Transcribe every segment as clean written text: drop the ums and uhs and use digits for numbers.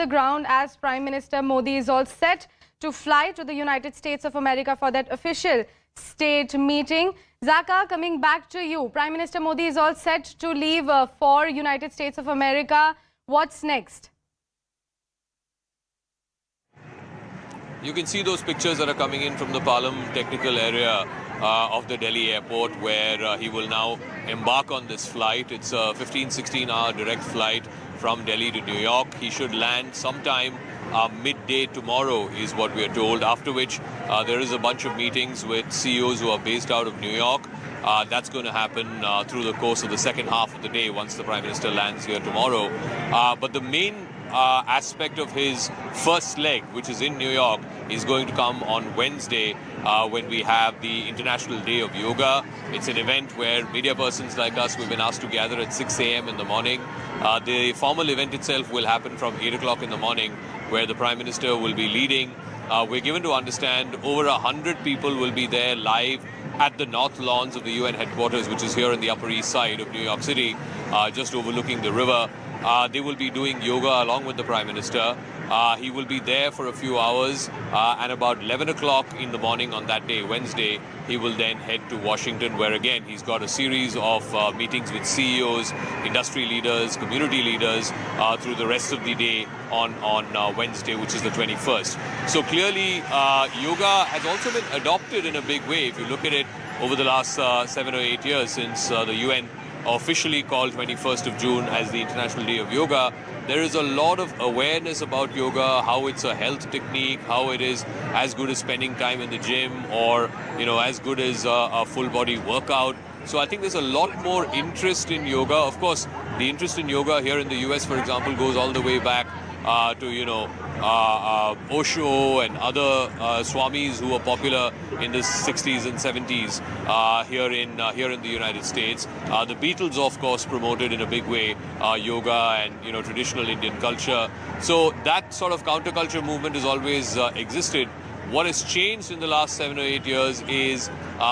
the ground as Prime Minister Modi is all set to fly to the United States of America for that official state meeting. Zaka, coming back to you, Prime Minister Modi is all set to leave for United States of America. What's next? You can see those pictures that are coming in from the Palam technical area of the Delhi airport, where he will now embark on this flight. It's a 15-16 hour direct flight from Delhi to New York. He should land sometime midday tomorrow is what we are told, after which there is a bunch of meetings with CEOs who are based out of New York. That's going to happen through the course of the second half of the day once the Prime Minister lands here tomorrow. But the main aspect of his first leg, which is in New York, is going to come on Wednesday when we have the International Day of Yoga. It's an event where media persons like us, we've been asked to gather at 6 a.m. in the morning. The formal event itself will happen from 8 o'clock in the morning, where the Prime Minister will be leading. We're given to understand over 100 people will be there live at the north lawns of the UN headquarters, which is here on the Upper East Side of New York City, just overlooking the river. They will be doing yoga along with the Prime Minister. He will be there for a few hours, and about 11 o'clock in the morning on that day, Wednesday, he will then head to Washington, where again he's got a series of meetings with CEOs, industry leaders, community leaders through the rest of the day on Wednesday, which is the 21st. So clearly, yoga has also been adopted in a big way. If you look at it over the last 7 or 8 years since the UN officially called 21st of June as the International Day of Yoga, there is a lot of awareness about yoga, how it's a health technique, how it is as good as spending time in the gym, or as good as a full body workout. So I think there's a lot more interest in yoga. Of course, the interest in yoga here in the US, for example, goes all the way back to Osho and other Swamis who were popular in the 60s and 70s here in the United States. The Beatles, of course, promoted in a big way yoga and traditional Indian culture. So that sort of counterculture movement has always existed. What has changed in the last 7 or 8 years is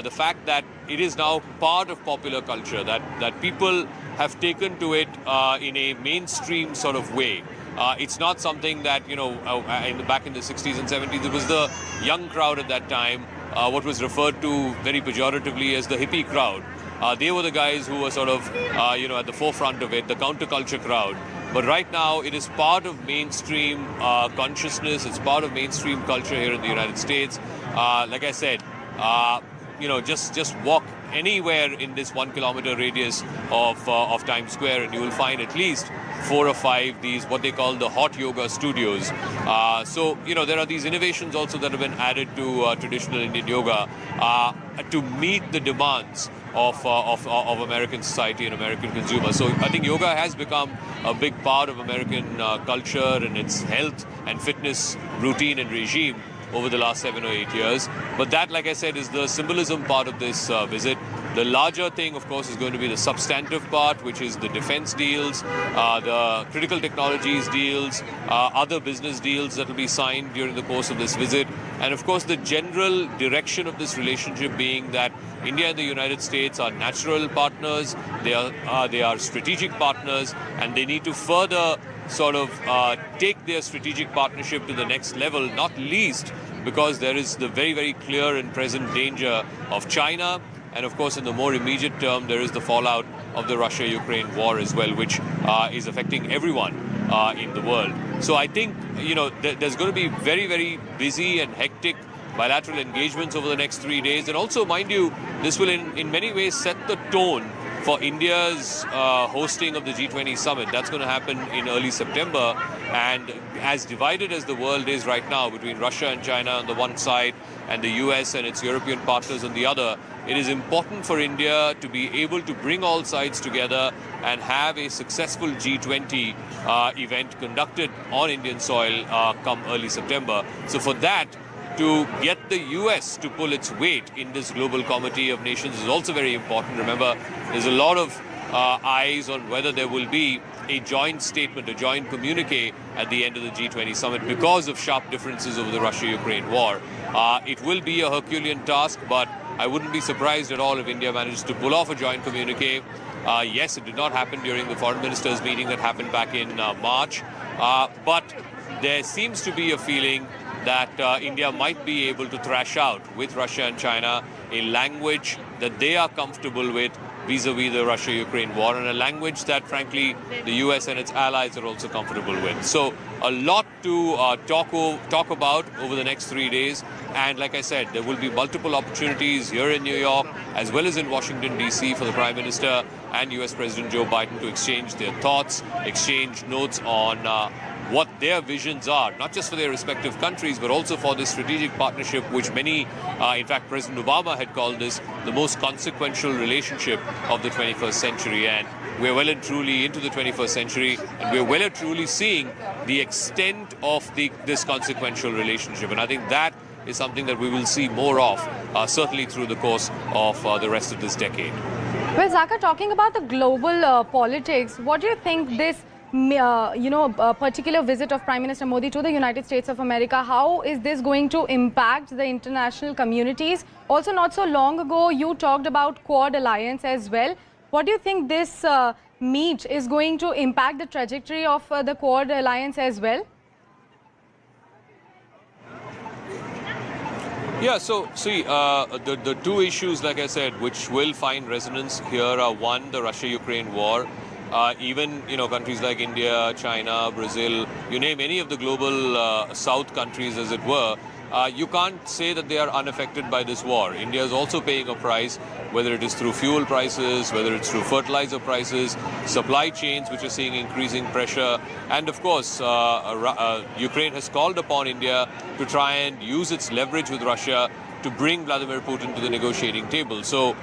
the fact that it is now part of popular culture, that people have taken to it in a mainstream sort of way. It's not something that, back in the 60s and 70s, it was the young crowd at that time, what was referred to very pejoratively as the hippie crowd. They were the guys who were sort of, at the forefront of it, the counterculture crowd. But right now, it is part of mainstream consciousness. It's part of mainstream culture here in the United States. Like I said, just walk anywhere in this 1 kilometer radius of Times Square, and you will find at least 4 or 5 these what they call the hot yoga studios. So there are these innovations also that have been added to traditional Indian yoga to meet the demands of American society and American consumers. So I think yoga has become a big part of American culture and its health and fitness routine and regime over the last 7 or 8 years. But that, like I said, is the symbolism part of this visit. The larger thing, of course, is going to be the substantive part, which is the defense deals, the critical technologies deals, other business deals that will be signed during the course of this visit. And of course, the general direction of this relationship being that India and the United States are natural partners, they are strategic partners, and they need to further sort of take their strategic partnership to the next level, not least because there is the very, very clear and present danger of China. And of course, in the more immediate term, there is the fallout of the Russia-Ukraine war as well, which is affecting everyone in the world. So I think, there's going to be very, very busy and hectic bilateral engagements over the next 3 days. And also, mind you, this will in many ways set the tone for India's hosting of the G20 summit. That's going to happen in early September. And as divided as the world is right now between Russia and China on the one side and the US and its European partners on the other, it is important for India to be able to bring all sides together and have a successful G20 event conducted on Indian soil come early September. So for that, to get the US to pull its weight in this global committee of nations is also very important. Remember, there's a lot of eyes on whether there will be a joint statement, a joint communique at the end of the G20 summit because of sharp differences over the Russia-Ukraine war. It will be a Herculean task, but I wouldn't be surprised at all if India manages to pull off a joint communique. Yes, it did not happen during the foreign ministers' meeting that happened back in March, but there seems to be a feeling that India might be able to thrash out with Russia and China a language that they are comfortable with vis-a-vis the Russia-Ukraine war, and a language that, frankly, the US and its allies are also comfortable with. So a lot to talk about over the next 3 days. And like I said, there will be multiple opportunities here in New York as well as in Washington, D.C. for the Prime Minister and US President Joe Biden to exchange their thoughts, exchange notes on what their visions are, not just for their respective countries, but also for this strategic partnership, which many, in fact, President Obama had called this the most consequential relationship of the 21st century. And we're well and truly into the 21st century, and we're well and truly seeing the extent of this consequential relationship. And I think that is something that we will see more of, certainly through the course of the rest of this decade. Well, Zaka, talking about the global politics, what do you think this particular visit of Prime Minister Modi to the United States of America, how is this going to impact the international communities? Also, not so long ago, you talked about Quad Alliance as well. What do you think this meet is going to impact the trajectory of the Quad Alliance as well? Yeah, so see, the two issues, like I said, which will find resonance here are, one, the Russia-Ukraine war. Even, countries like India, China, Brazil, you name any of the global South countries, as it were, you can't say that they are unaffected by this war. India is also paying a price, whether it is through fuel prices, whether it's through fertilizer prices, supply chains which are seeing increasing pressure. And of course, Ukraine has called upon India to try and use its leverage with Russia to bring Vladimir Putin to the negotiating table. So,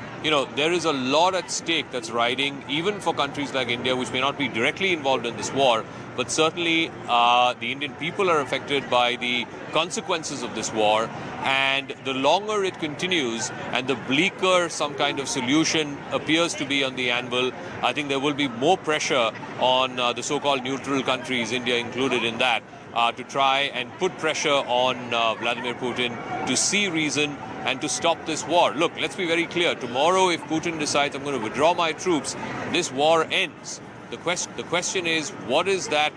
there is a lot at stake that's riding, even for countries like India, which may not be directly involved in this war, but certainly the Indian people are affected by the consequences of this war. And the longer it continues and the bleaker some kind of solution appears to be on the anvil, I think there will be more pressure on the so-called neutral countries, India included in that, to try and put pressure on Vladimir Putin to see reason and to stop this war. Look, let's be very clear. Tomorrow, if Putin decides I'm going to withdraw my troops, this war ends. The question is, what is that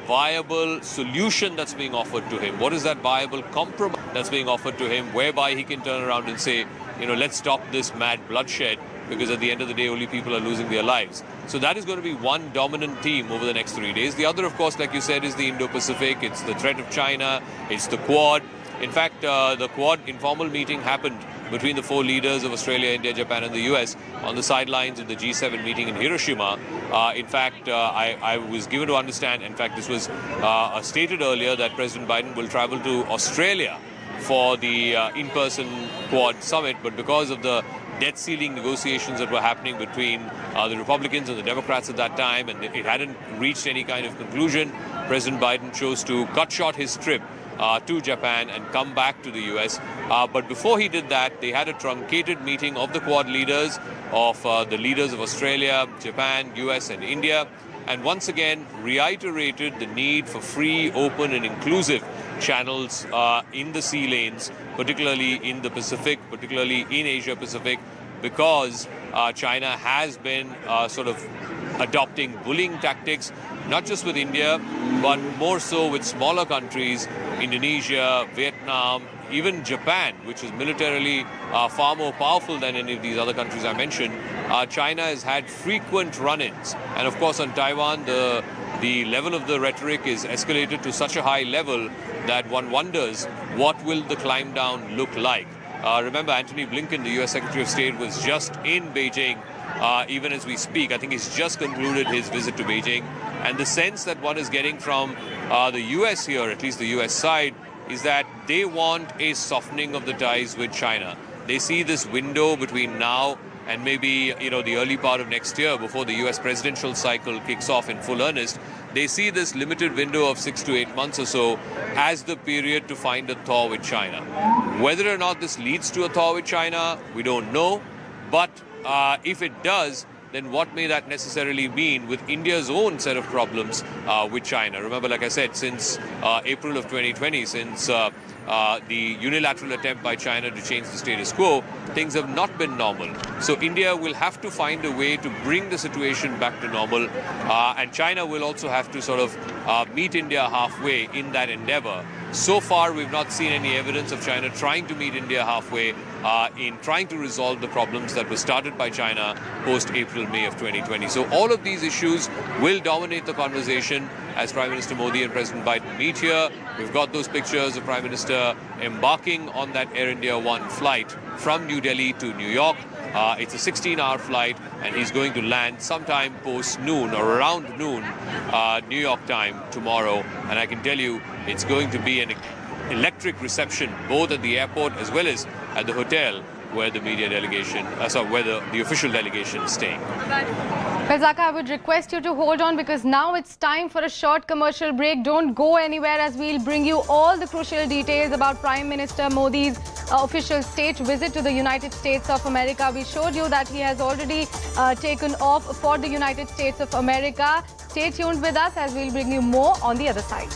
viable solution that's being offered to him? What is that viable compromise that's being offered to him, whereby he can turn around and say, let's stop this mad bloodshed, because at the end of the day, only people are losing their lives. So that is going to be one dominant theme over the next 3 days. The other, of course, like you said, is the Indo-Pacific. It's the threat of China. It's the Quad. In fact, the Quad informal meeting happened between the four leaders of Australia, India, Japan and the US on the sidelines of the G7 meeting in Hiroshima. In fact, I was given to understand, in fact, this was stated earlier, that President Biden will travel to Australia for the in-person Quad summit, but because of the debt ceiling negotiations that were happening between the Republicans and the Democrats at that time, and it hadn't reached any kind of conclusion, President Biden chose to cut short his trip to Japan and come back to the US. But before he did that, they had a truncated meeting of the Quad leaders, of the leaders of Australia, Japan, US and India, and once again reiterated the need for free, open and inclusive channels in the sea lanes, particularly in the Pacific, particularly in Asia Pacific, because China has been sort of adopting bullying tactics, not just with India, but more so with smaller countries, Indonesia, Vietnam, even Japan, which is militarily far more powerful than any of these other countries I mentioned. China has had frequent run-ins. And of course on Taiwan, the level of the rhetoric is escalated to such a high level that one wonders what will the climb down look like. Remember, Antony Blinken, the US Secretary of State, was just in Beijing even as we speak. I think he's just concluded his visit to Beijing. And the sense that one is getting from the US here, at least the US side, is that they want a softening of the ties with China. They see this window between now and maybe, the early part of next year, before the US presidential cycle kicks off in full earnest. They see this limited window of 6 to 8 months or so as the period to find a thaw with China. Whether or not this leads to a thaw with China, we don't know. But if it does, then what may that necessarily mean with India's own set of problems with China? Remember, like I said, since April of 2020, since the unilateral attempt by China to change the status quo, things have not been normal. So India will have to find a way to bring the situation back to normal, and China will also have to sort of meet India halfway in that endeavor. So far, we've not seen any evidence of China trying to meet India halfway in trying to resolve the problems that were started by China post-April, May of 2020. So all of these issues will dominate the conversation as Prime Minister Modi and President Biden meet here. We've got those pictures of Prime Minister embarking on that Air India One flight from New Delhi to New York. It's a 16-hour flight, and he's going to land sometime post-noon or around noon New York time tomorrow. And I can tell you, it's going to be an electric reception both at the airport as well as at the hotel where the media delegation, where the official delegation is staying. Well, Zaka, I would request you to hold on because now it's time for a short commercial break. Don't go anywhere as we'll bring you all the crucial details about Prime Minister Modi's official state visit to the United States of America. We showed you that he has already taken off for the United States of America. Stay tuned with us as we'll bring you more on the other side.